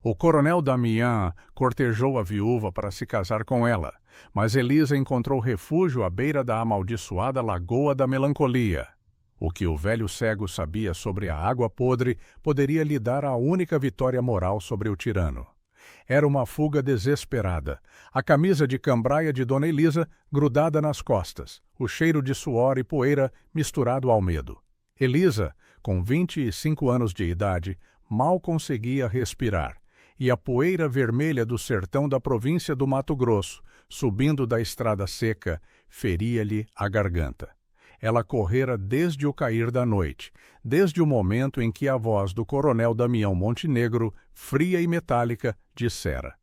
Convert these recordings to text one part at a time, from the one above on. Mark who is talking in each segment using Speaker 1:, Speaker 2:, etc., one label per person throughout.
Speaker 1: O coronel Damião cortejou a viúva para se casar com ela, mas Elisa encontrou refúgio à beira da amaldiçoada Lagoa da Melancolia. O que o velho cego sabia sobre a água podre poderia lhe dar a única vitória moral sobre o tirano. Era uma fuga desesperada, a camisa de cambraia de Dona Elisa grudada nas costas, o cheiro de suor e poeira misturado ao medo. Elisa, com 25 anos de idade, mal conseguia respirar, e a poeira vermelha do sertão da província do Mato Grosso, subindo da estrada seca, feria-lhe a garganta. Ela correra desde o cair da noite, desde o momento em que a voz do coronel Damião Montenegro, fria e metálica, dissera: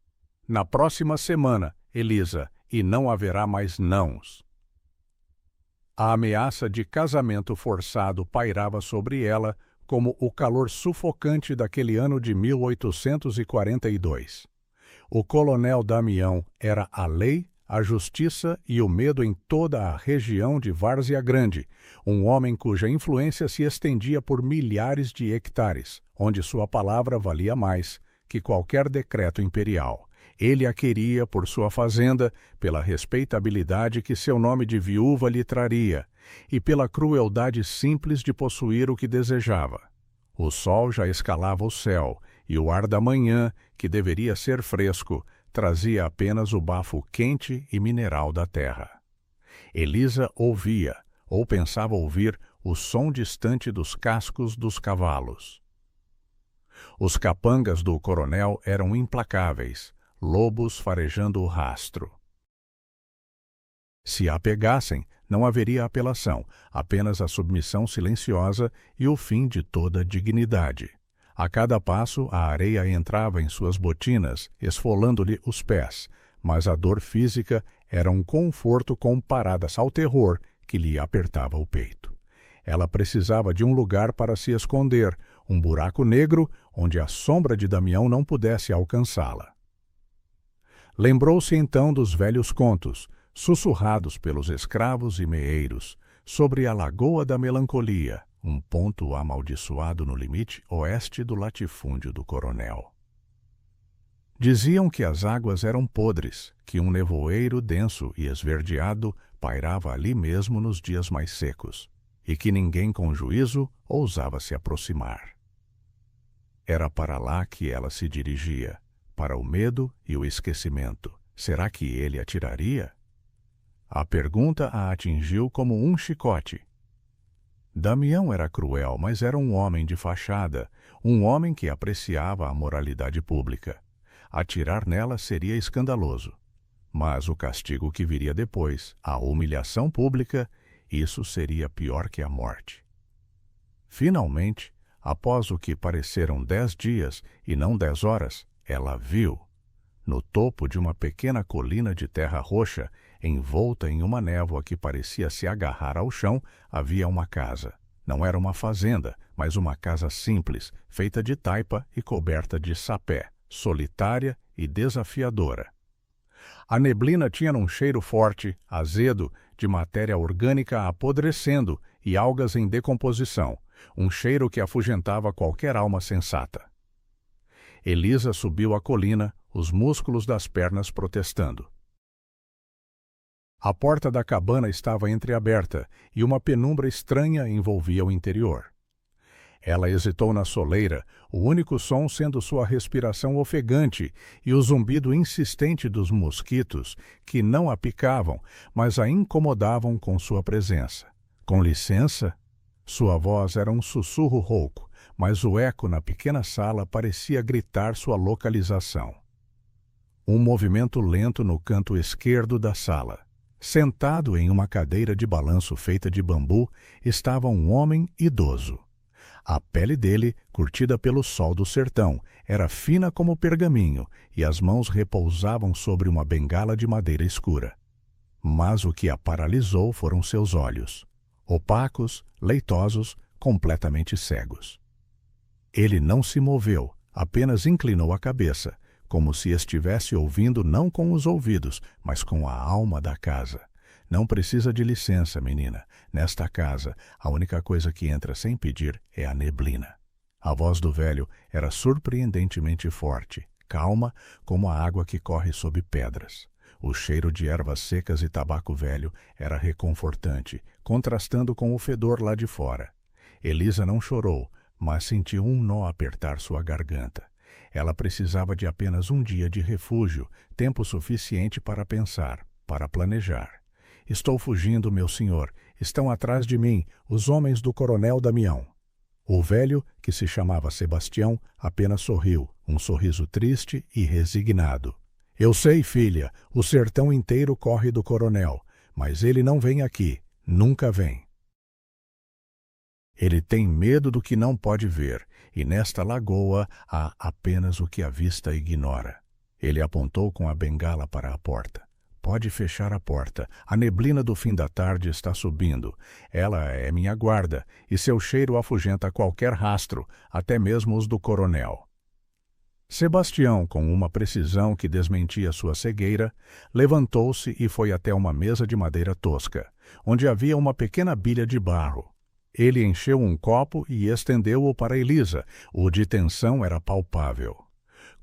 Speaker 1: "Na próxima semana, Elisa, e não haverá mais nãos." A ameaça de casamento forçado pairava sobre ela como o calor sufocante daquele ano de 1842. O coronel Damião era a lei, a justiça e o medo em toda a região de Várzea Grande, um homem cuja influência se estendia por milhares de hectares, onde sua palavra valia mais que qualquer decreto imperial. Ele a queria por sua fazenda, pela respeitabilidade que seu nome de viúva lhe traria, e pela crueldade simples de possuir o que desejava. O sol já escalava o céu, e o ar da manhã, que deveria ser fresco, trazia apenas o bafo quente e mineral da terra. Elisa ouvia, ou pensava ouvir, o som distante dos cascos dos cavalos. Os capangas do coronel eram implacáveis, lobos farejando o rastro. Se a pegassem, não haveria apelação, apenas a submissão silenciosa e o fim de toda dignidade. A cada passo, a areia entrava em suas botinas, esfolando-lhe os pés, mas a dor física era um conforto comparada ao terror que lhe apertava o peito. Ela precisava de um lugar para se esconder, um buraco negro onde a sombra de Damião não pudesse alcançá-la. Lembrou-se então dos velhos contos, sussurrados pelos escravos e meeiros, sobre a Lagoa da Melancolia, um ponto amaldiçoado no limite oeste do latifúndio do coronel. Diziam que as águas eram podres, que um nevoeiro denso e esverdeado pairava ali mesmo nos dias mais secos, e que ninguém com juízo ousava se aproximar. Era para lá que ela se dirigia, para o medo e o esquecimento. Será que ele atiraria? A pergunta a atingiu como um chicote. Damião era cruel, mas era um homem de fachada, um homem que apreciava a moralidade pública. Atirar nela seria escandaloso. Mas o castigo que viria depois, a humilhação pública, isso seria pior que a morte. Finalmente, após o que pareceram 10 dias e não 10 horas, ela viu. No topo de uma pequena colina de terra roxa, envolta em uma névoa que parecia se agarrar ao chão, havia uma casa. Não era uma fazenda, mas uma casa simples, feita de taipa e coberta de sapé, solitária e desafiadora. A neblina tinha um cheiro forte, azedo, de matéria orgânica apodrecendo e algas em decomposição, um cheiro que afugentava qualquer alma sensata. Elisa subiu a colina, os músculos das pernas protestando. A porta da cabana estava entreaberta e uma penumbra estranha envolvia o interior. Ela hesitou na soleira, o único som sendo sua respiração ofegante e o zumbido insistente dos mosquitos, que não a picavam, mas a incomodavam com sua presença. Com licença? Sua voz era um sussurro rouco, mas o eco na pequena sala parecia gritar sua localização. Um movimento lento no canto esquerdo da sala. Sentado em uma cadeira de balanço feita de bambu, estava um homem idoso. A pele dele, curtida pelo sol do sertão, era fina como pergaminho e as mãos repousavam sobre uma bengala de madeira escura. Mas o que a paralisou foram seus olhos, opacos, leitosos, completamente cegos. Ele não se moveu, apenas inclinou a cabeça, como se estivesse ouvindo não com os ouvidos, mas com a alma da casa. Não precisa de licença, menina. Nesta casa, a única coisa que entra sem pedir é a neblina. A voz do velho era surpreendentemente forte, calma como a água que corre sob pedras. O cheiro de ervas secas e tabaco velho era reconfortante, contrastando com o fedor lá de fora. Elisa não chorou, mas sentiu um nó apertar sua garganta. Ela precisava de apenas um dia de refúgio, tempo suficiente para pensar, para planejar. Estou fugindo, meu senhor. Estão atrás de mim, os homens do coronel Damião. O velho, que se chamava Sebastião, apenas sorriu, um sorriso triste e resignado. Eu sei, filha, o sertão inteiro corre do coronel, mas ele não vem aqui, nunca vem. Ele tem medo do que não pode ver, e nesta lagoa há apenas o que a vista ignora. Ele apontou com a bengala para a porta. Pode fechar a porta. A neblina do fim da tarde está subindo. Ela é minha guarda, e seu cheiro afugenta qualquer rastro, até mesmo os do coronel. Sebastião, com uma precisão que desmentia sua cegueira, levantou-se e foi até uma mesa de madeira tosca, onde havia uma pequena bilha de barro. Ele encheu um copo e estendeu-o para Elisa. O de tensão era palpável.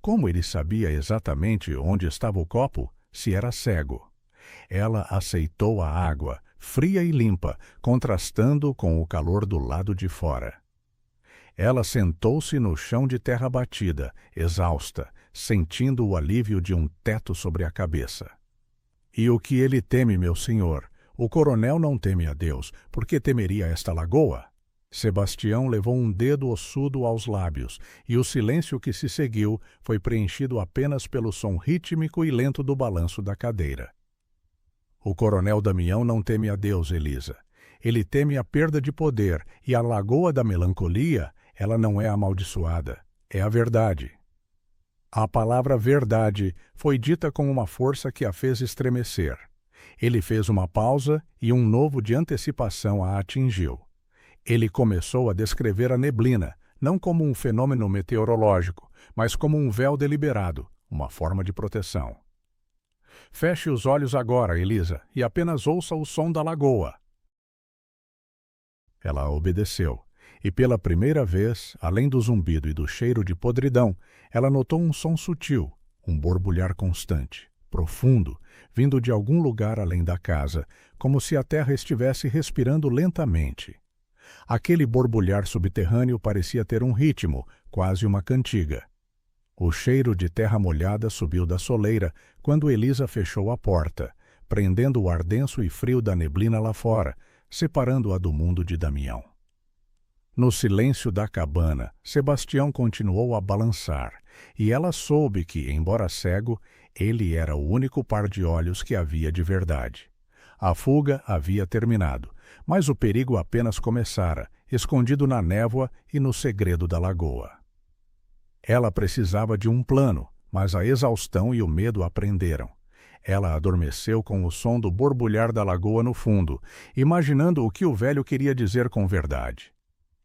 Speaker 1: Como ele sabia exatamente onde estava o copo, se era cego? Ela aceitou a água, fria e limpa, contrastando com o calor do lado de fora. Ela sentou-se no chão de terra batida, exausta, sentindo o alívio de um teto sobre a cabeça. E o que ele teme, meu senhor? O coronel não teme a Deus, por que temeria esta lagoa? Sebastião levou um dedo ossudo aos lábios, e o silêncio que se seguiu foi preenchido apenas pelo som rítmico e lento do balanço da cadeira. O coronel Damião não teme a Deus, Elisa. Ele teme a perda de poder, e a lagoa da melancolia, ela não é amaldiçoada, é a verdade. A palavra verdade foi dita com uma força que a fez estremecer. Ele fez uma pausa e um novo de antecipação a atingiu. Ele começou a descrever a neblina, não como um fenômeno meteorológico, mas como um véu deliberado, uma forma de proteção. Feche os olhos agora, Elisa, e apenas ouça o som da lagoa. Ela obedeceu, e pela primeira vez, além do zumbido e do cheiro de podridão, ela notou um som sutil, um borbulhar constante, profundo, vindo de algum lugar além da casa, como se a terra estivesse respirando lentamente. Aquele borbulhar subterrâneo parecia ter um ritmo, quase uma cantiga. O cheiro de terra molhada subiu da soleira quando Elisa fechou a porta, prendendo o ar denso e frio da neblina lá fora, separando-a do mundo de Damião. No silêncio da cabana, Sebastião continuou a balançar, e ela soube que, embora cego, ele era o único par de olhos que havia de verdade. A fuga havia terminado, mas o perigo apenas começara, escondido na névoa e no segredo da lagoa. Ela precisava de um plano, mas a exaustão e o medo a prenderam. Ela adormeceu com o som do borbulhar da lagoa no fundo, imaginando o que o velho queria dizer com verdade.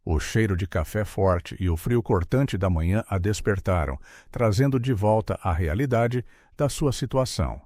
Speaker 1: O cheiro de café forte e o frio cortante da manhã a despertaram, trazendo de volta a realidade da sua situação.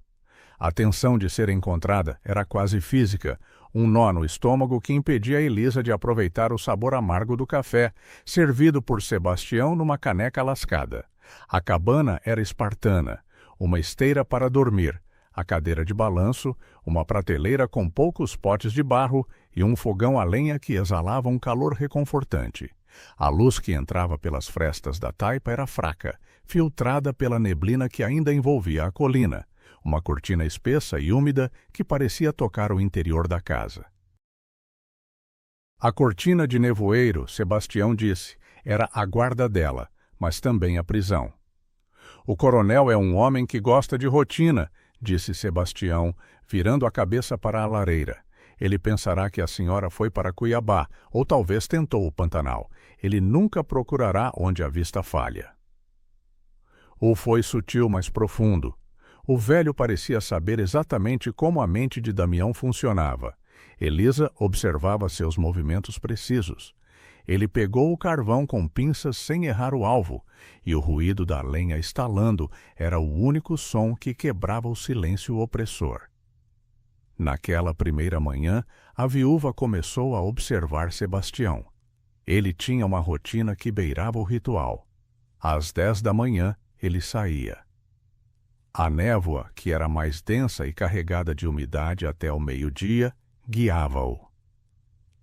Speaker 1: A tensão de ser encontrada era quase física, um nó no estômago que impedia Elisa de aproveitar o sabor amargo do café, servido por Sebastião numa caneca lascada. A cabana era espartana, uma esteira para dormir, a cadeira de balanço, uma prateleira com poucos potes de barro e um fogão a lenha que exalava um calor reconfortante. A luz que entrava pelas frestas da taipa era fraca, filtrada pela neblina que ainda envolvia a colina, uma cortina espessa e úmida que parecia tocar o interior da casa. A cortina de nevoeiro, Sebastião disse, era a guarda dela, mas também a prisão. O coronel é um homem que gosta de rotina, disse Sebastião, virando a cabeça para a lareira. Ele pensará que a senhora foi para Cuiabá, ou talvez tentou o Pantanal. Ele nunca procurará onde a vista falha. Ou foi sutil, mas profundo. O velho parecia saber exatamente como a mente de Damião funcionava. Elisa observava seus movimentos precisos. Ele pegou o carvão com pinças sem errar o alvo, e o ruído da lenha estalando era o único som que quebrava o silêncio opressor. Naquela primeira manhã, a viúva começou a observar Sebastião. Ele tinha uma rotina que beirava o ritual. Às 10 da manhã, ele saía. A névoa, que era mais densa e carregada de umidade até o meio-dia, guiava-o.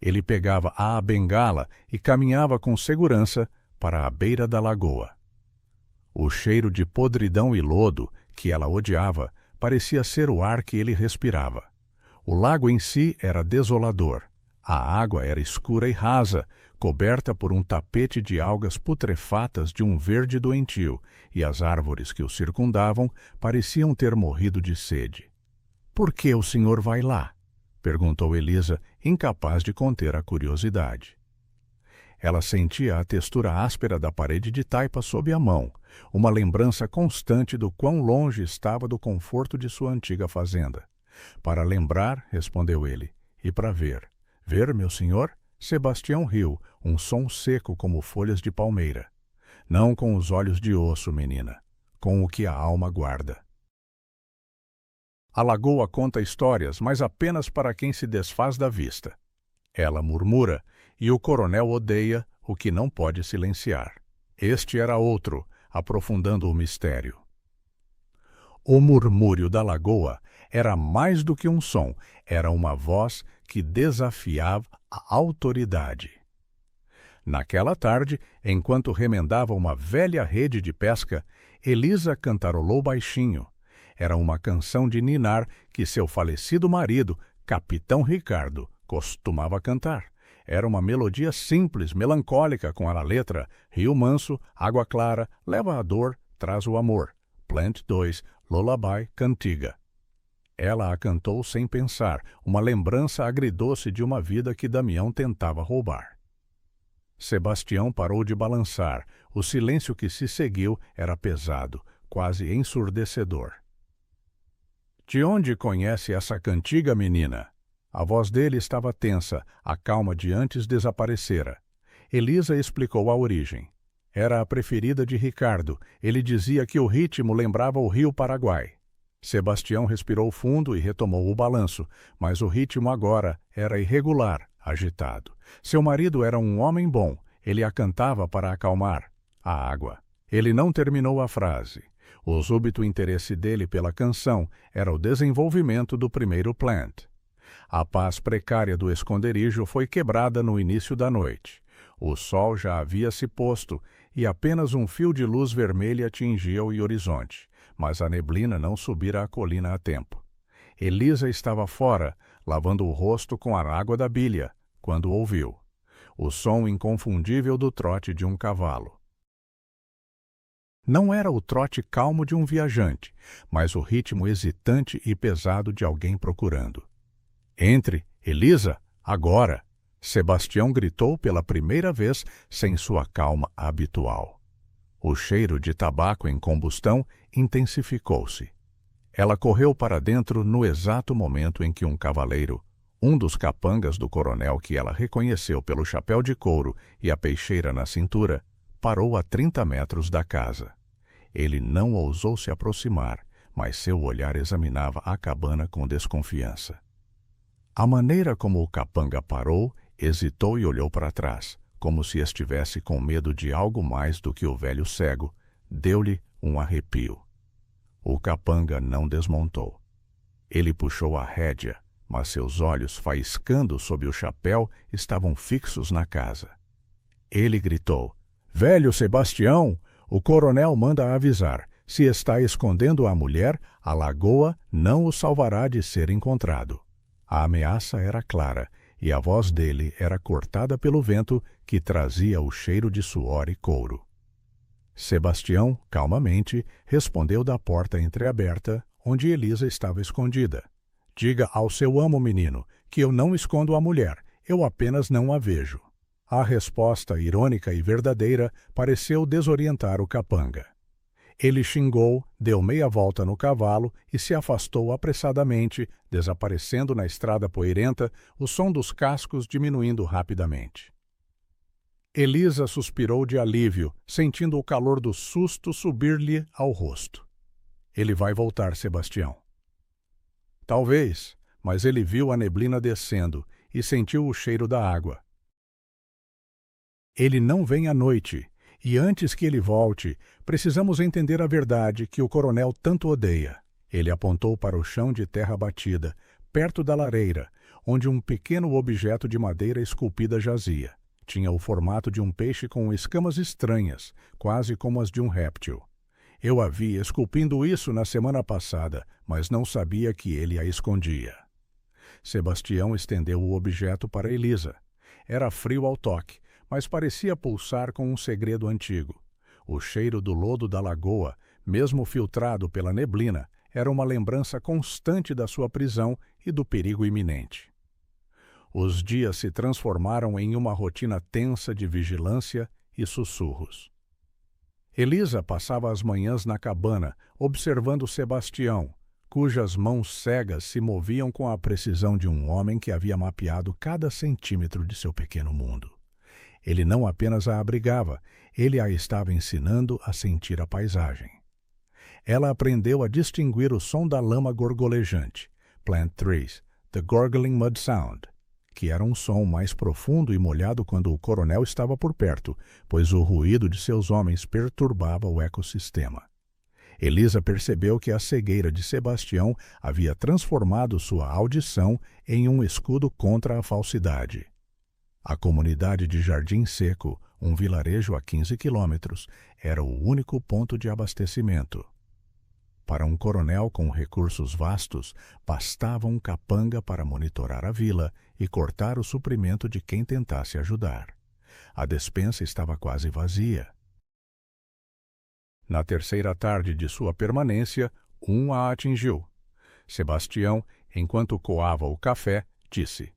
Speaker 1: Ele pegava a bengala e caminhava com segurança para a beira da lagoa. O cheiro de podridão e lodo, que ela odiava, parecia ser o ar que ele respirava. O lago em si era desolador. A água era escura e rasa, coberta por um tapete de algas putrefatas de um verde doentio, e as árvores que o circundavam pareciam ter morrido de sede. — Por que o senhor vai lá? Perguntou Elisa, incapaz de conter a curiosidade. Ela sentia a textura áspera da parede de taipa sob a mão, uma lembrança constante do quão longe estava do conforto de sua antiga fazenda. — Para lembrar, respondeu ele, e para ver. — Ver, meu senhor? Sebastião riu, um som seco como folhas de palmeira. — Não com os olhos de osso, menina, com o que a alma guarda. A lagoa conta histórias, mas apenas para quem se desfaz da vista. Ela murmura, e o coronel odeia o que não pode silenciar. Este era outro, aprofundando o mistério. O murmúrio da lagoa era mais do que um som, era uma voz que desafiava a autoridade. Naquela tarde, enquanto remendava uma velha rede de pesca, Elisa cantarolou baixinho. Era uma canção de ninar que seu falecido marido, Capitão Ricardo, costumava cantar. Era uma melodia simples, melancólica, com a letra Rio Manso, Água Clara, leva a dor, traz o amor. Plant 2, Lullaby Cantiga. Ela a cantou sem pensar, uma lembrança agridoce de uma vida que Damião tentava roubar. Sebastião parou de balançar. O silêncio que se seguiu era pesado, quase ensurdecedor. — De onde conhece essa cantiga, menina? A voz dele estava tensa, a calma de antes desaparecera. Elisa explicou a origem. Era a preferida de Ricardo. Ele dizia que o ritmo lembrava o rio Paraguai. Sebastião respirou fundo e retomou o balanço, mas o ritmo agora era irregular, agitado. Seu marido era um homem bom. Ele a cantava para acalmar a água. Ele não terminou a frase. O súbito interesse dele pela canção era o desenvolvimento do primeiro plant. A paz precária do esconderijo foi quebrada no início da noite. O sol já havia se posto e apenas um fio de luz vermelha tingia o horizonte, mas a neblina não subira a colina a tempo. Elisa estava fora, lavando o rosto com a água da bilha, quando ouviu o som inconfundível do trote de um cavalo. Não era o trote calmo de um viajante, mas o ritmo hesitante e pesado de alguém procurando. — Entre, Elisa, agora! Sebastião gritou pela primeira vez sem sua calma habitual. O cheiro de tabaco em combustão intensificou-se. Ela correu para dentro no exato momento em que um cavaleiro, um dos capangas do coronel que ela reconheceu pelo chapéu de couro e a peixeira na cintura, parou a 30 metros da casa. Ele não ousou se aproximar, mas seu olhar examinava a cabana com desconfiança. A maneira como o capanga parou, hesitou e olhou para trás, como se estivesse com medo de algo mais do que o velho cego, deu-lhe um arrepio. O capanga não desmontou. Ele puxou a rédea, mas seus olhos, faiscando sob o chapéu, estavam fixos na casa. Ele gritou: — Velho Sebastião, o coronel manda avisar. Se está escondendo a mulher, a lagoa não o salvará de ser encontrado. A ameaça era clara, e a voz dele era cortada pelo vento que trazia o cheiro de suor e couro. Sebastião, calmamente, respondeu da porta entreaberta, onde Elisa estava escondida. — Diga ao seu amo, menino, que eu não escondo a mulher, eu apenas não a vejo. A resposta, irônica e verdadeira, pareceu desorientar o capanga. Ele xingou, deu meia volta no cavalo e se afastou apressadamente, desaparecendo na estrada poeirenta, o som dos cascos diminuindo rapidamente. Elisa suspirou de alívio, sentindo o calor do susto subir-lhe ao rosto. — Ele vai voltar, Sebastião. Talvez, mas ele viu a neblina descendo e sentiu o cheiro da água. Ele não vem à noite, e antes que ele volte, precisamos entender a verdade que o coronel tanto odeia. Ele apontou para o chão de terra batida, perto da lareira, onde um pequeno objeto de madeira esculpida jazia. Tinha o formato de um peixe com escamas estranhas, quase como as de um réptil. Eu a vi esculpindo isso na semana passada, mas não sabia que ele a escondia. Sebastião estendeu o objeto para Elisa. Era frio ao toque, mas parecia pulsar com um segredo antigo. O cheiro do lodo da lagoa, mesmo filtrado pela neblina, era uma lembrança constante da sua prisão e do perigo iminente. Os dias se transformaram em uma rotina tensa de vigilância e sussurros. Elisa passava as manhãs na cabana, observando Sebastião, cujas mãos cegas se moviam com a precisão de um homem que havia mapeado cada centímetro de seu pequeno mundo. Ele não apenas a abrigava, ele a estava ensinando a sentir a paisagem. Ela aprendeu a distinguir o som da lama gorgolejante, Plant Trees, The Gorgling Mud Sound, que era um som mais profundo e molhado quando o coronel estava por perto, pois o ruído de seus homens perturbava o ecossistema. Elisa percebeu que a cegueira de Sebastião havia transformado sua audição em um escudo contra a falsidade. A comunidade de Jardim Seco, um vilarejo a 15 quilômetros, era o único ponto de abastecimento. Para um coronel com recursos vastos, bastava um capanga para monitorar a vila e cortar o suprimento de quem tentasse ajudar. A despensa estava quase vazia. Na terceira tarde de sua permanência, a atingiu. Sebastião, enquanto coava o café, disse: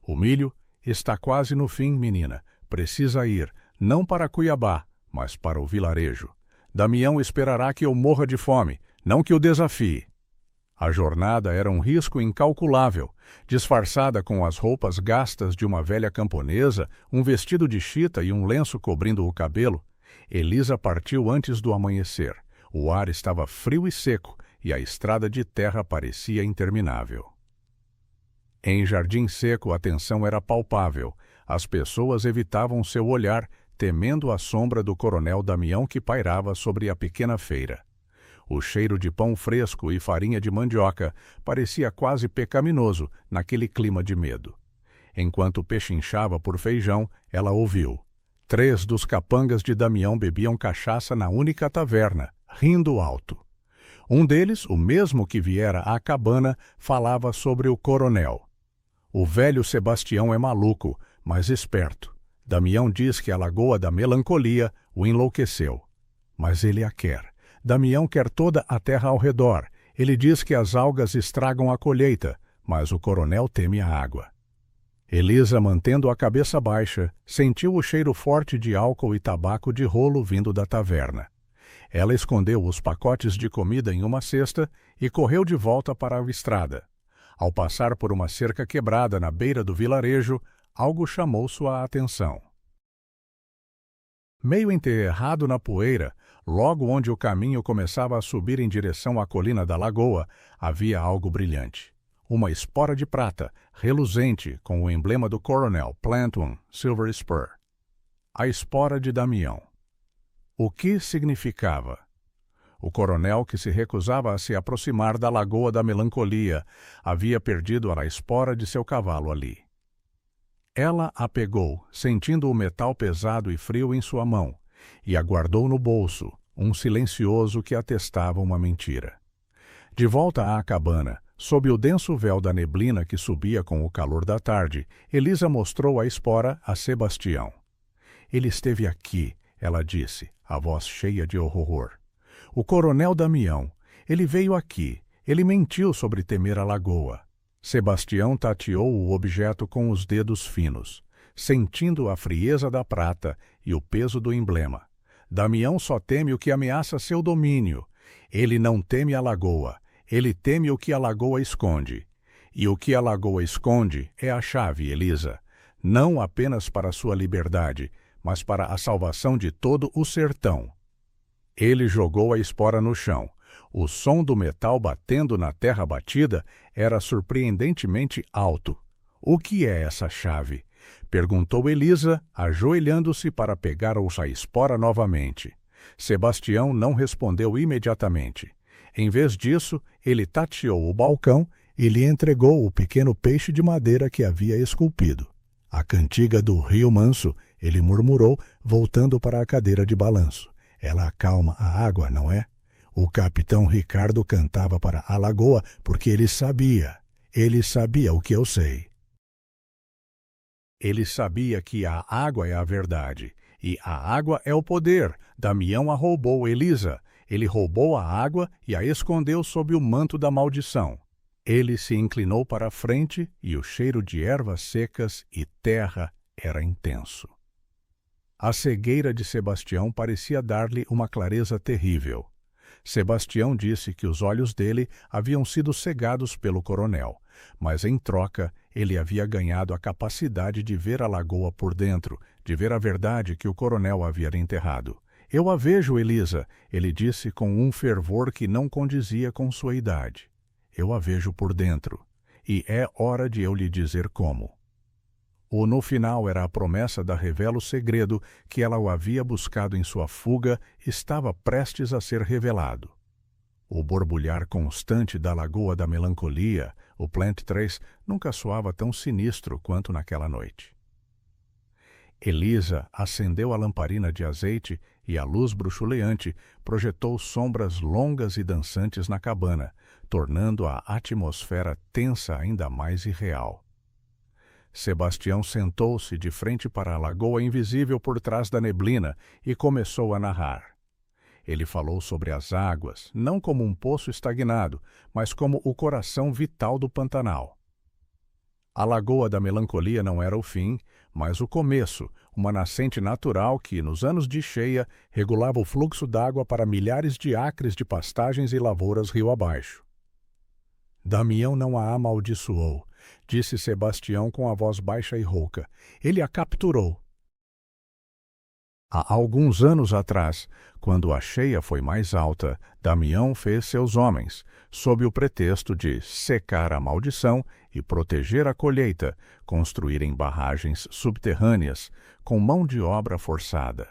Speaker 1: "O milho está quase no fim, menina. Precisa ir, não para Cuiabá, mas para o vilarejo. Damião esperará que eu morra de fome, não que o desafie." A jornada era um risco incalculável. Disfarçada com as roupas gastas de uma velha camponesa, um vestido de chita e um lenço cobrindo o cabelo, Elisa partiu antes do amanhecer. O ar estava frio e seco, e a estrada de terra parecia interminável. Em Jardim Seco a tensão era palpável. As pessoas evitavam seu olhar, temendo a sombra do coronel Damião que pairava sobre a pequena feira. O cheiro de pão fresco e farinha de mandioca parecia quase pecaminoso naquele clima de medo. Enquanto pechinchava por feijão, ela ouviu. 3 dos capangas de Damião bebiam cachaça na única taverna, rindo alto. Um deles, o mesmo que viera à cabana, falava sobre o coronel. "O velho Sebastião é maluco, mas esperto. Damião diz que a Lagoa da Melancolia o enlouqueceu. Mas ele a quer. Damião quer toda a terra ao redor. Ele diz que as algas estragam a colheita, mas o coronel teme a água." Elisa, mantendo a cabeça baixa, sentiu o cheiro forte de álcool e tabaco de rolo vindo da taverna. Ela escondeu os pacotes de comida em uma cesta e correu de volta para a estrada. Ao passar por uma cerca quebrada na beira do vilarejo, algo chamou sua atenção. Meio enterrado na poeira, logo onde o caminho começava a subir em direção à colina da lagoa, havia algo brilhante. Uma espora de prata, reluzente, com o emblema do coronel, Plant One, Silver Spur. A espora de Damião. O que significava? O coronel, que se recusava a se aproximar da Lagoa da Melancolia, havia perdido a espora de seu cavalo ali. Ela a pegou, sentindo o metal pesado e frio em sua mão, e a guardou no bolso, um silencioso que atestava uma mentira. De volta à cabana, sob o denso véu da neblina que subia com o calor da tarde, Elisa mostrou a espora a Sebastião. "Ele esteve aqui", ela disse, a voz cheia de horror. "O coronel Damião. Ele veio aqui. Ele mentiu sobre temer a lagoa." Sebastião tateou o objeto com os dedos finos, sentindo a frieza da prata e o peso do emblema. Damião só teme o que ameaça seu domínio. Ele não teme a lagoa. Ele teme o que a lagoa esconde. E o que a lagoa esconde é a chave, Elisa. Não apenas para sua liberdade, mas para a salvação de todo o sertão. Ele jogou a espora no chão. O som do metal batendo na terra batida era surpreendentemente alto. O que é essa chave? Perguntou Elisa, ajoelhando-se para pegar o Jaespora novamente. Sebastião não respondeu imediatamente. Em vez disso, ele tateou o balcão e lhe entregou o pequeno peixe de madeira que havia esculpido. A cantiga do Rio Manso, ele murmurou, voltando para a cadeira de balanço. Ela acalma a água, não é? O capitão Ricardo cantava para a lagoa porque ele sabia o que eu sei. Ele sabia que a água é a verdade, e a água é o poder. Damião a roubou, Elisa. Ele roubou a água e a escondeu sob o manto da maldição. Ele se inclinou para a frente e o cheiro de ervas secas e terra era intenso. A cegueira de Sebastião parecia dar-lhe uma clareza terrível. Sebastião disse que os olhos dele haviam sido cegados pelo coronel, mas em troca ele havia ganhado a capacidade de ver a lagoa por dentro, de ver a verdade que o coronel havia enterrado. Eu a vejo, Elisa, ele disse com um fervor que não condizia com sua idade. Eu a vejo por dentro, e é hora de eu lhe dizer como. No final era a promessa da revela o segredo que ela o havia buscado em sua fuga, estava prestes a ser revelado. O borbulhar constante da Lagoa da Melancolia, o Plant 3, nunca soava tão sinistro quanto naquela noite. Elisa acendeu a lamparina de azeite e a luz bruxuleante projetou sombras longas e dançantes na cabana, tornando a atmosfera tensa ainda mais irreal. Sebastião sentou-se de frente para a lagoa invisível por trás da neblina e começou a narrar. Ele falou sobre as águas, não como um poço estagnado, mas como o coração vital do Pantanal. A Lagoa da Melancolia não era o fim, mas o começo, uma nascente natural que, nos anos de cheia, regulava o fluxo d'água para milhares de acres de pastagens e lavouras rio abaixo. Damião não a amaldiçoou, disse Sebastião com a voz baixa e rouca. Ele a capturou. Há alguns anos atrás, quando a cheia foi mais alta, Damião fez seus homens, sob o pretexto de secar a maldição e proteger a colheita, construírem barragens subterrâneas com mão de obra forçada.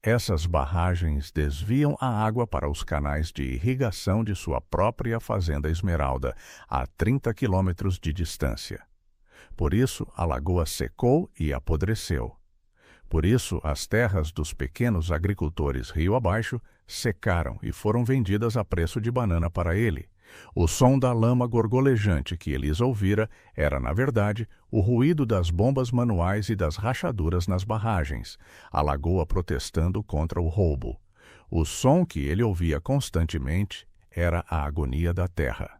Speaker 1: Essas barragens desviam a água para os canais de irrigação de sua própria fazenda Esmeralda, a 30 quilômetros de distância. Por isso, a lagoa secou e apodreceu. Por isso, as terras dos pequenos agricultores rio abaixo secaram e foram vendidas a preço de banana para ele. O som da lama gorgolejante que Elisa ouvira era, na verdade, o ruído das bombas manuais e das rachaduras nas barragens, a lagoa protestando contra o roubo. O som que ele ouvia constantemente era a agonia da terra.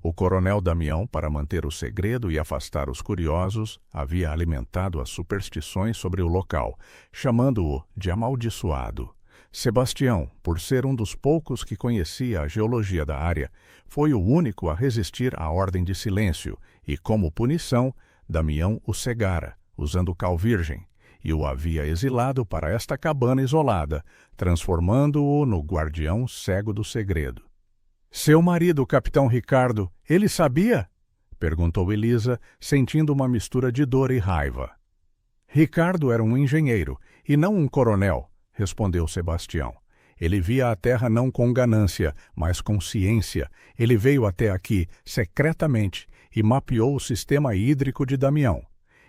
Speaker 1: O coronel Damião, para manter o segredo e afastar os curiosos, havia alimentado as superstições sobre o local, chamando-o de amaldiçoado. Sebastião, por ser um dos poucos que conhecia a geologia da área, foi o único a resistir à ordem de silêncio e, como punição, Damião o cegara, usando cal virgem, e o havia exilado para esta cabana isolada, transformando-o no guardião cego do segredo. Seu marido, o capitão Ricardo, ele sabia? Perguntou Elisa, sentindo uma mistura de dor e raiva. Ricardo era um engenheiro, e não um coronel, respondeu Sebastião. Ele via a terra não com ganância, mas com ciência. Ele veio até aqui, secretamente, e mapeou o sistema hídrico de Damião.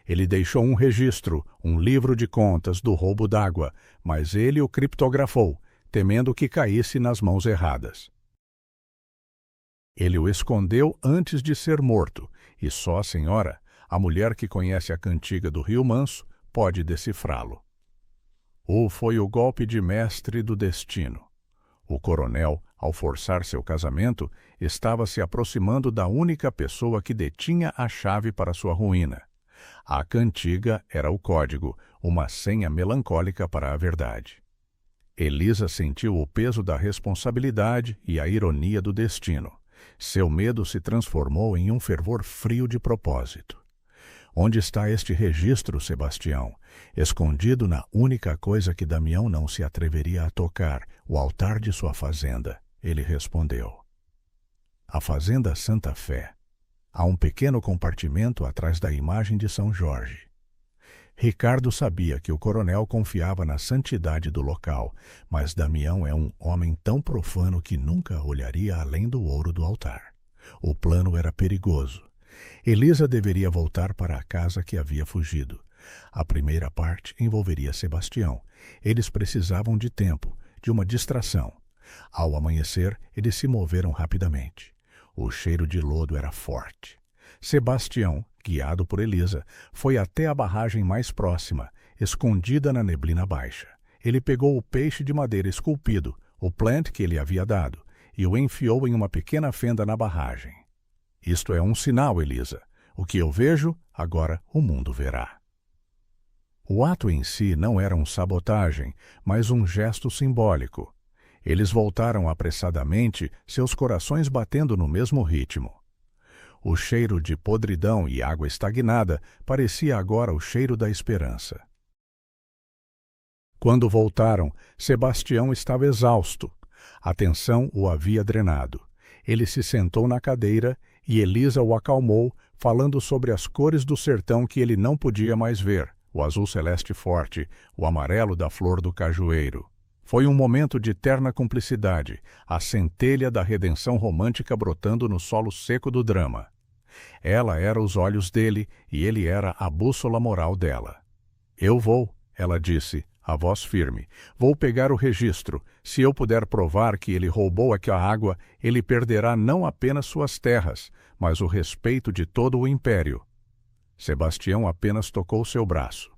Speaker 1: Ele deixou um registro, um livro de contas do roubo d'água, mas ele o criptografou, temendo que caísse nas mãos erradas. Ele o escondeu antes de ser morto, e só a senhora, a mulher que conhece a cantiga do Rio Manso, pode decifrá-lo. Ou foi o golpe de mestre do destino. O coronel, ao forçar seu casamento, estava se aproximando da única pessoa que detinha a chave para sua ruína. A cantiga era o código, uma senha melancólica para a verdade. Elisa sentiu o peso da responsabilidade e a ironia do destino. Seu medo se transformou em um fervor frio de propósito. Onde está este registro, Sebastião? Escondido na única coisa que Damião não se atreveria a tocar, o altar de sua fazenda. Ele respondeu. A fazenda Santa Fé. Há um pequeno compartimento atrás da imagem de São Jorge. Ricardo sabia que o coronel confiava na santidade do local, mas Damião é um homem tão profano que nunca olharia além do ouro do altar. O plano era perigoso. Elisa deveria voltar para a casa que havia fugido. A primeira parte envolveria Sebastião. Eles precisavam de tempo, de uma distração. Ao amanhecer, eles se moveram rapidamente. O cheiro de lodo era forte. Sebastião, guiado por Elisa, foi até a barragem mais próxima, escondida na neblina baixa. Ele pegou o peixe de madeira esculpido, o plant que ele havia dado, e o enfiou em uma pequena fenda na barragem. Isto é um sinal, Elisa. O que eu vejo, agora o mundo verá. O ato em si não era um sabotagem, mas um gesto simbólico. Eles voltaram apressadamente, seus corações batendo no mesmo ritmo. O cheiro de podridão e água estagnada parecia agora o cheiro da esperança. Quando voltaram, Sebastião estava exausto. A tensão o havia drenado. Ele se sentou na cadeira e Elisa o acalmou, falando sobre as cores do sertão que ele não podia mais ver, o azul celeste forte, o amarelo da flor do cajueiro. Foi um momento de terna cumplicidade, a centelha da redenção romântica brotando no solo seco do drama. Ela era os olhos dele e ele era a bússola moral dela. Eu vou, ela disse, a voz firme. Vou pegar o registro. Se eu puder provar que ele roubou aquela água, ele perderá não apenas suas terras, mas o respeito de todo o império. Sebastião apenas tocou seu braço.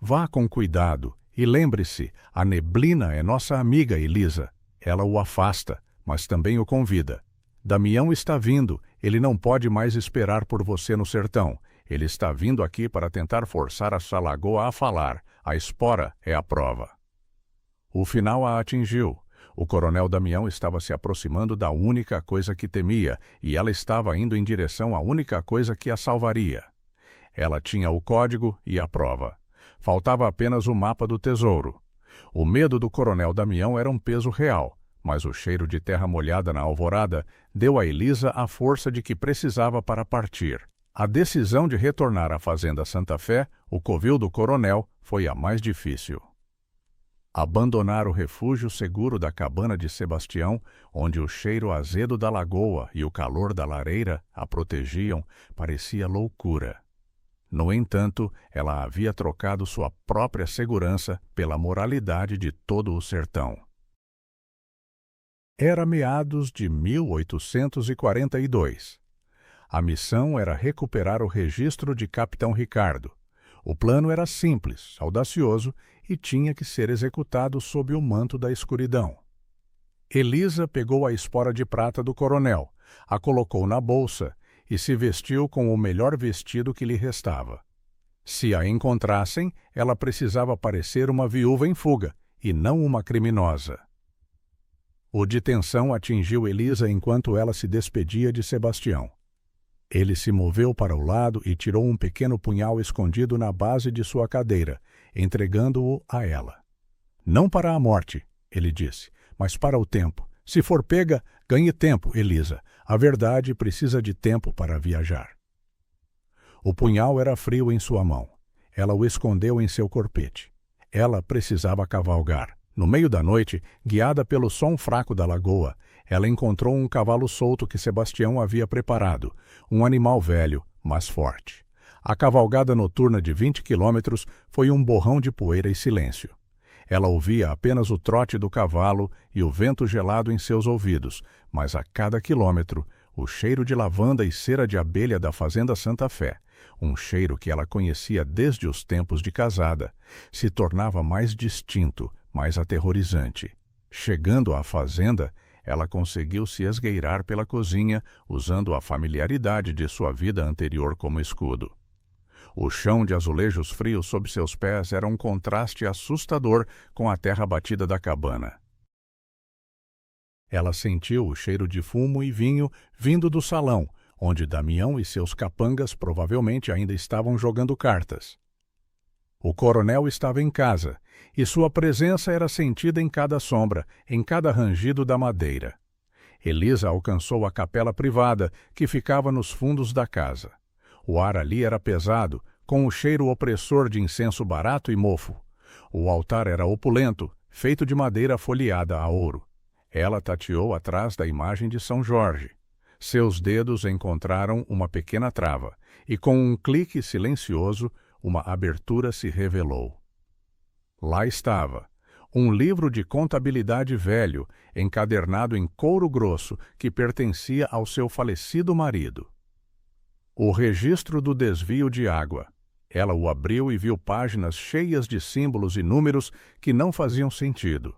Speaker 1: Vá com cuidado e lembre-se, a neblina é nossa amiga Elisa. Ela o afasta, mas também o convida. Damião está vindo, ele não pode mais esperar por você no sertão. Ele está vindo aqui para tentar forçar a sua lagoa a falar. A espora é a prova. O final a atingiu. O coronel Damião estava se aproximando da única coisa que temia, e ela estava indo em direção à única coisa que a salvaria. Ela tinha o código e a prova. Faltava apenas o mapa do tesouro. O medo do coronel Damião era um peso real, mas o cheiro de terra molhada na alvorada deu a Elisa a força de que precisava para partir. A decisão de retornar à fazenda Santa Fé, o covil do coronel, foi a mais difícil. Abandonar o refúgio seguro da cabana de Sebastião, onde o cheiro azedo da lagoa e o calor da lareira a protegiam, parecia loucura. No entanto, ela havia trocado sua própria segurança pela moralidade de todo o sertão. Era meados de 1842. A missão era recuperar o registro de Capitão Ricardo. O plano era simples, audacioso e tinha que ser executado sob o manto da escuridão. Elisa pegou a espora de prata do coronel, a colocou na bolsa e se vestiu com o melhor vestido que lhe restava. Se a encontrassem, ela precisava parecer uma viúva em fuga e não uma criminosa. O de tensão atingiu Elisa enquanto ela se despedia de Sebastião. Ele se moveu para o lado e tirou um pequeno punhal escondido na base de sua cadeira, entregando-o a ela. Não para a morte, ele disse, mas para o tempo. Se for pega, ganhe tempo, Elisa. A verdade precisa de tempo para viajar. O punhal era frio em sua mão. Ela o escondeu em seu corpete. Ela precisava cavalgar. No meio da noite, guiada pelo som fraco da lagoa, ela encontrou um cavalo solto que Sebastião havia preparado, um animal velho, mas forte. A cavalgada noturna de 20 quilômetros foi um borrão de poeira e silêncio. Ela ouvia apenas o trote do cavalo e o vento gelado em seus ouvidos, mas a cada quilômetro, o cheiro de lavanda e cera de abelha da fazenda Santa Fé, um cheiro que ela conhecia desde os tempos de casada, se tornava mais distinto, mais aterrorizante. Chegando à fazenda, ela conseguiu se esgueirar pela cozinha, usando a familiaridade de sua vida anterior como escudo. O chão de azulejos frios sob seus pés era um contraste assustador com a terra batida da cabana. Ela sentiu o cheiro de fumo e vinho vindo do salão, onde Damião e seus capangas provavelmente ainda estavam jogando cartas. O coronel estava em casa, e sua presença era sentida em cada sombra, em cada rangido da madeira. Elisa alcançou a capela privada, que ficava nos fundos da casa. O ar ali era pesado, com o cheiro opressor de incenso barato e mofo. O altar era opulento, feito de madeira folheada a ouro. Ela tateou atrás da imagem de São Jorge. Seus dedos encontraram uma pequena trava, e com um clique silencioso, uma abertura se revelou. Lá estava, um livro de contabilidade velho, encadernado em couro grosso, que pertencia ao seu falecido marido. O registro do desvio de água. Ela o abriu e viu páginas cheias de símbolos e números que não faziam sentido.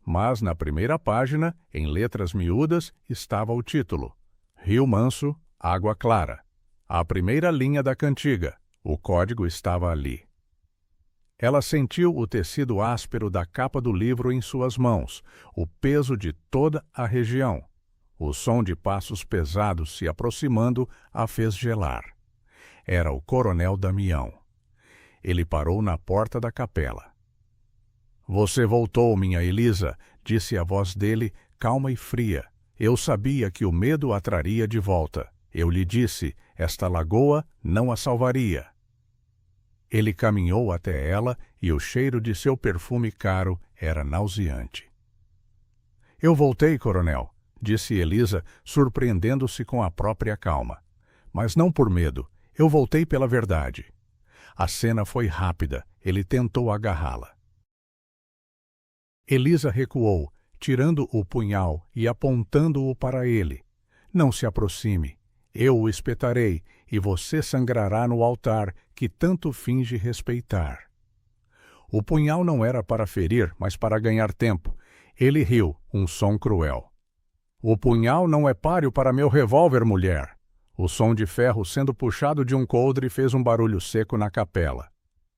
Speaker 1: Mas na primeira página, em letras miúdas, estava o título: Rio Manso, Água Clara. A primeira linha da cantiga. O código estava ali. Ela sentiu o tecido áspero da capa do livro em suas mãos, o peso de toda a região. O som de passos pesados se aproximando a fez gelar. Era o coronel Damião. Ele parou na porta da capela. "Você voltou, minha Elisa", disse a voz dele, calma e fria. "Eu sabia que o medo a traria de volta. Eu lhe disse, esta lagoa não a salvaria." Ele caminhou até ela e o cheiro de seu perfume caro era nauseante. "Eu voltei, coronel", disse Elisa, surpreendendo-se com a própria calma. "Mas não por medo. Eu voltei pela verdade." A cena foi rápida. Ele tentou agarrá-la. Elisa recuou, tirando o punhal e apontando-o para ele. "Não se aproxime. Eu o espetarei, e você sangrará no altar que tanto finge respeitar." O punhal não era para ferir, mas para ganhar tempo. Ele riu, um som cruel. "O punhal não é páreo para meu revólver, mulher." O som de ferro sendo puxado de um coldre fez um barulho seco na capela.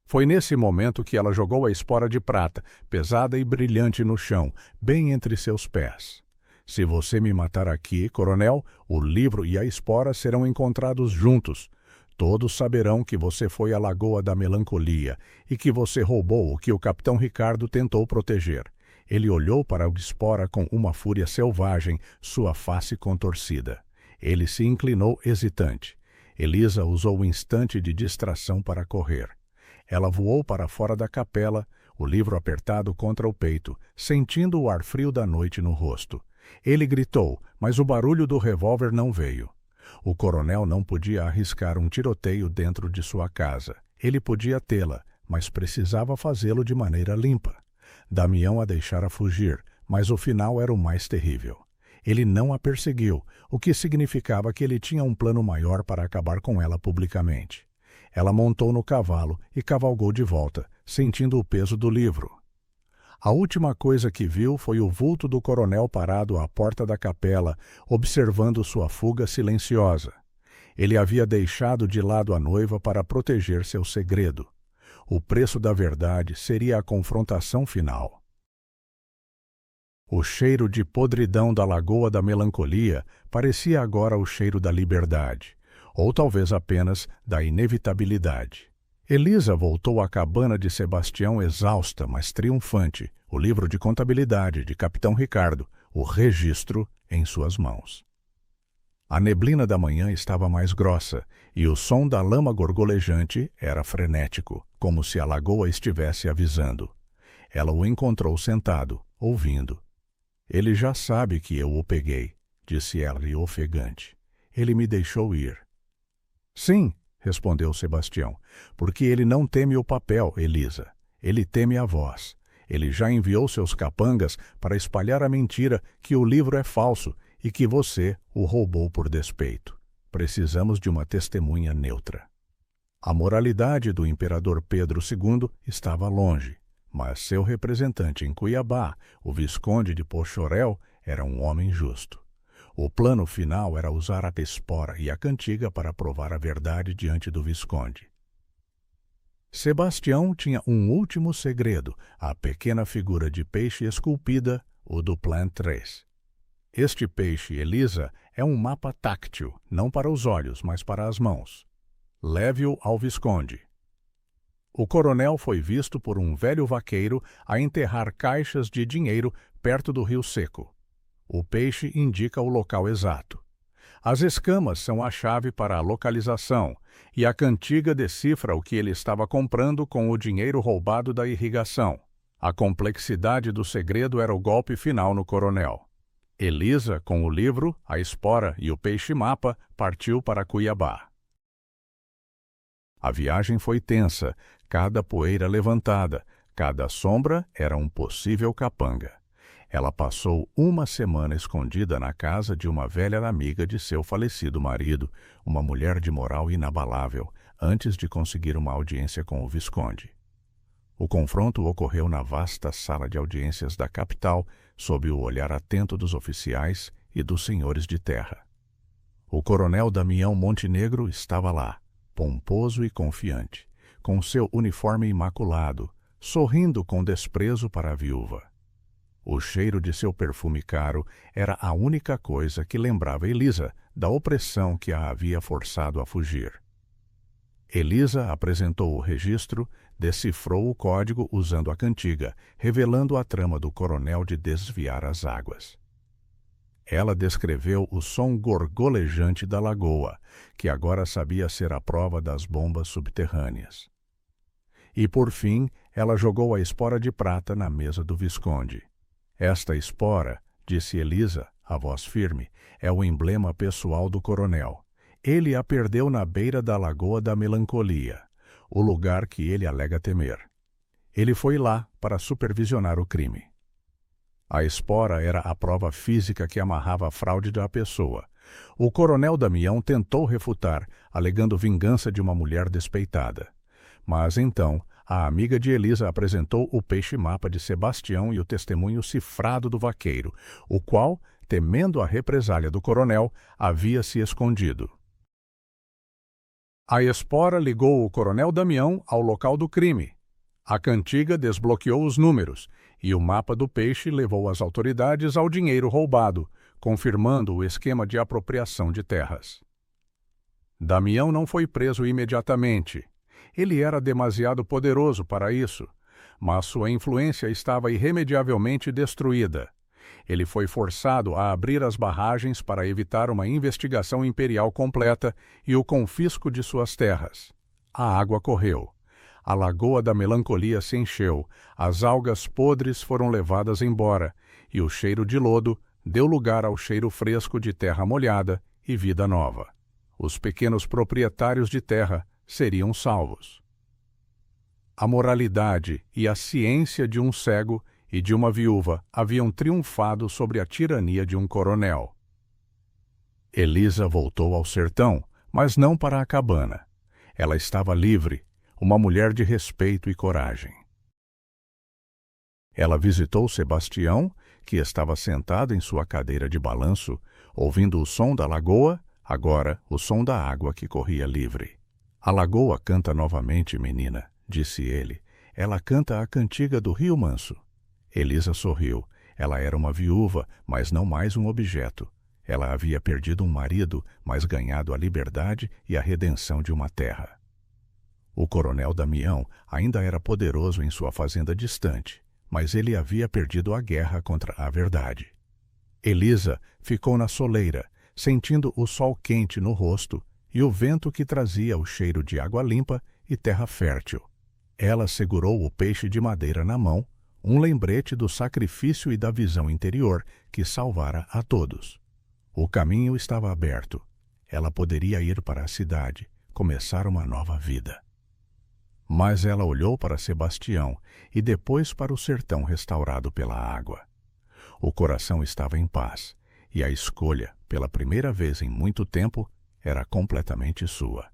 Speaker 1: Foi nesse momento que ela jogou a espora de prata, pesada e brilhante no chão, bem entre seus pés. "Se você me matar aqui, coronel, o livro e a espora serão encontrados juntos. Todos saberão que você foi à Lagoa da Melancolia e que você roubou o que o capitão Ricardo tentou proteger." Ele olhou para a espora com uma fúria selvagem, sua face contorcida. Ele se inclinou hesitante. Elisa usou o instante de distração para correr. Ela voou para fora da capela, o livro apertado contra o peito, sentindo o ar frio da noite no rosto. Ele gritou, mas o barulho do revólver não veio. O coronel não podia arriscar um tiroteio dentro de sua casa. Ele podia tê-la, mas precisava fazê-lo de maneira limpa. Damião a deixara fugir, mas o final era o mais terrível. Ele não a perseguiu, o que significava que ele tinha um plano maior para acabar com ela publicamente. Ela montou no cavalo e cavalgou de volta, sentindo o peso do livro. A última coisa que viu foi o vulto do coronel parado à porta da capela, observando sua fuga silenciosa. Ele havia deixado de lado a noiva para proteger seu segredo. O preço da verdade seria a confrontação final. O cheiro de podridão da Lagoa da Melancolia parecia agora o cheiro da liberdade, ou talvez apenas da inevitabilidade. Elisa voltou à cabana de Sebastião exausta, mas triunfante, o livro de contabilidade de Capitão Ricardo, o registro, em suas mãos. A neblina da manhã estava mais grossa, e o som da lama gorgolejante era frenético, como se a lagoa estivesse avisando. Ela o encontrou sentado, ouvindo. "Ele já sabe que eu o peguei", disse ela ofegante. "Ele me deixou ir." "Sim", respondeu Sebastião, "porque ele não teme o papel, Elisa. Ele teme a voz. Ele já enviou seus capangas para espalhar a mentira que o livro é falso e que você o roubou por despeito. Precisamos de uma testemunha neutra." A moralidade do imperador Pedro II estava longe, mas seu representante em Cuiabá, o Visconde de Pochorel, era um homem justo. O plano final era usar a espora e a cantiga para provar a verdade diante do Visconde. Sebastião tinha um último segredo, a pequena figura de peixe esculpida, o do Plan 3. Este peixe, Elisa, é um mapa táctil, não para os olhos, mas para as mãos. Leve-o ao Visconde. O coronel foi visto por um velho vaqueiro a enterrar caixas de dinheiro perto do Rio Seco. O peixe indica o local exato. As escamas são a chave para a localização, e a cantiga decifra o que ele estava comprando com o dinheiro roubado da irrigação. A complexidade do segredo era o golpe final no coronel. Elisa, com o livro, a espora e o peixe-mapa, partiu para Cuiabá. A viagem foi tensa, cada poeira levantada, cada sombra era um possível capanga. Ela passou uma semana escondida na casa de uma velha amiga de seu falecido marido, uma mulher de moral inabalável, antes de conseguir uma audiência com o Visconde. O confronto ocorreu na vasta sala de audiências da capital, sob o olhar atento dos oficiais e dos senhores de terra. O coronel Damião Montenegro estava lá, pomposo e confiante, com seu uniforme imaculado, sorrindo com desprezo para a viúva. O cheiro de seu perfume caro era a única coisa que lembrava Elisa da opressão que a havia forçado a fugir. Elisa apresentou o registro, decifrou o código usando a cantiga, revelando a trama do coronel de desviar as águas. Ela descreveu o som gorgolejante da lagoa, que agora sabia ser a prova das bombas subterrâneas. E, por fim, ela jogou a espora de prata na mesa do Visconde. Esta espora, disse Elisa, a voz firme, é o emblema pessoal do coronel. Ele a perdeu na beira da Lagoa da Melancolia, o lugar que ele alega temer. Ele foi lá para supervisionar o crime. A espora era a prova física que amarrava a fraude da pessoa. O coronel Damião tentou refutar, alegando vingança de uma mulher despeitada. Mas então, a amiga de Elisa apresentou o peixe-mapa de Sebastião e o testemunho cifrado do vaqueiro, o qual, temendo a represália do coronel, havia se escondido. A espora ligou o coronel Damião ao local do crime. A cantiga desbloqueou os números, e o mapa do peixe levou as autoridades ao dinheiro roubado, confirmando o esquema de apropriação de terras. Damião não foi preso imediatamente. Ele era demasiado poderoso para isso, mas sua influência estava irremediavelmente destruída. Ele foi forçado a abrir as barragens para evitar uma investigação imperial completa e o confisco de suas terras. A água correu. A Lagoa da Melancolia se encheu, as algas podres foram levadas embora, e o cheiro de lodo deu lugar ao cheiro fresco de terra molhada e vida nova. Os pequenos proprietários de terra seriam salvos. A moralidade e a ciência de um cego e de uma viúva haviam triunfado sobre a tirania de um coronel. Elisa voltou ao sertão, mas não para a cabana. Ela estava livre, uma mulher de respeito e coragem. Ela visitou Sebastião, que estava sentado em sua cadeira de balanço, ouvindo o som da lagoa, agora o som da água que corria livre. A lagoa canta novamente, menina, disse ele. Ela canta a cantiga do Rio Manso. Elisa sorriu. Ela era uma viúva, mas não mais um objeto. Ela havia perdido um marido, mas ganhado a liberdade e a redenção de uma terra. O coronel Damião ainda era poderoso em sua fazenda distante, mas ele havia perdido a guerra contra a verdade. Elisa ficou na soleira, sentindo o sol quente no rosto e o vento que trazia o cheiro de água limpa e terra fértil. Ela segurou o peixe de madeira na mão, um lembrete do sacrifício e da visão interior que salvara a todos. O caminho estava aberto. Ela poderia ir para a cidade, começar uma nova vida. Mas ela olhou para Sebastião e depois para o sertão restaurado pela água. O coração estava em paz, e a escolha, pela primeira vez em muito tempo, era completamente sua.